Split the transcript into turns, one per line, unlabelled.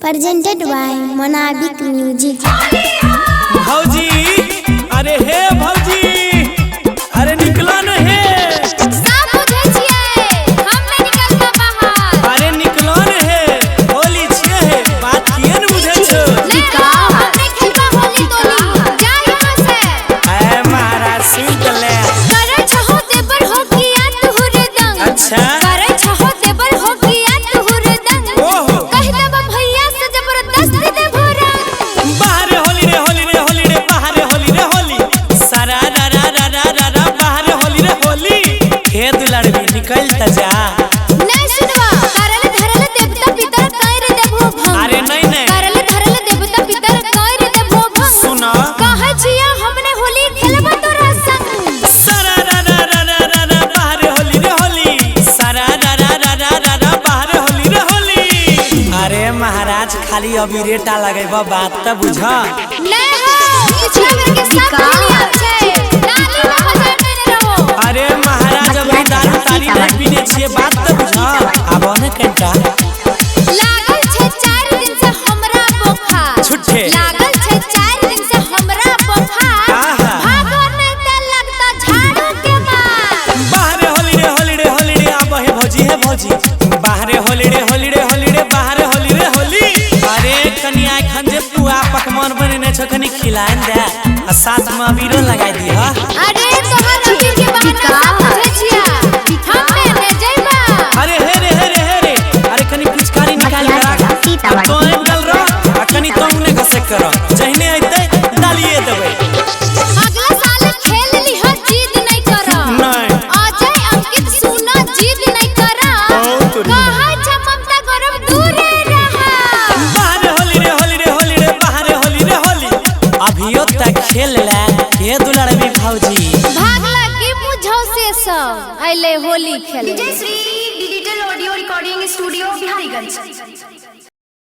presented by Monabik Music।
भौजी, अरे हे भौजी, अरे निकलो न हे।
सब बुझे छियै, हम नहीं निकलबा बाहर।
अरे निकलो न हे, होली छियै हे, बात किए न बुझे छो।
निका, हम नहीं खेलबा होली तोली, जा यहाँ से।
ऐ महाराज सुन ले।
करे छहो देवर हो किया तुहुर दंग।
अच्छा।
करे छहो देवर हो किया तुहुर दंग।
ओहो।
कह देबा भैया से जबरदस्ती दे भोरा।
बाहर होली रे होली रे होली रे बाहर होली रे होली। सारा रा रा रा रा रा रा बाहर होली रे होली। हे दुलार भी निकल त जा।
नहीं सुनवा, करले धरले देवता पितर कैर देबो भंग।
अरे नहीं नहीं।
करले धरले देवता पितर कैर देबो भंग।
सुनो।
कहे छिया हमने होली खेलबा तोरा संग।
सारा रा रा रा रा रा रा बाहर होली रे होली। सारा रा रा रा रा रा रा बाहर होली रे होली। अरे महाराज खाली अभी रेटा लगेबा बात त बुझा।
नहीं हो, पिछला बेर के सब होली आब छै। नाली में बजा के रहो।
अरे महाराज अभी दारू तारी नहीं पीने छिए बात त बुझा। आब न कटा
लागल छै 4 दिन से हमरा बुखार।
छुट्टे।
लागल छै 4 दिन से हमरा बुखार।
आहा।
भागो नहीं त लगता झाड़ू के मार।
बाहर होली रे होली रे होली रे आब हे भौजी हे भौजी। बाहर होली रे होली रे होली रे बाहर होली रे होली। अरे कनिया खन जे पुआ पकवान बनेने छ कनी खिलाइन दे आ साथ में अबीरो लगाई दी ह।
अरे तोहर अभी के बहाना सब बुझे छिया। हम ने जइबा।
अरे हे रे हे रे हे रे। अरे कनी पिचकारी निकाल के तो एंगल रो आ कनी तो उन्हें घसे करो जहने आइते डालिए देबे।
अगला साल खेल ली हो, जिद नहीं करा।
नहीं।
अजय अंकित सुना, जिद नहीं करा।
बहुत रे।
कहा छ ममता गौरव दूरे रहा।
बाहर होली रे होली रे होली रे बाहर होली रे होली। अभियो तक खेल ले के दुलार भी भौजी।
भागला के मुझो से सब अइले होली खेले।
Vijay Shri digital audio recording studio Biharigunj.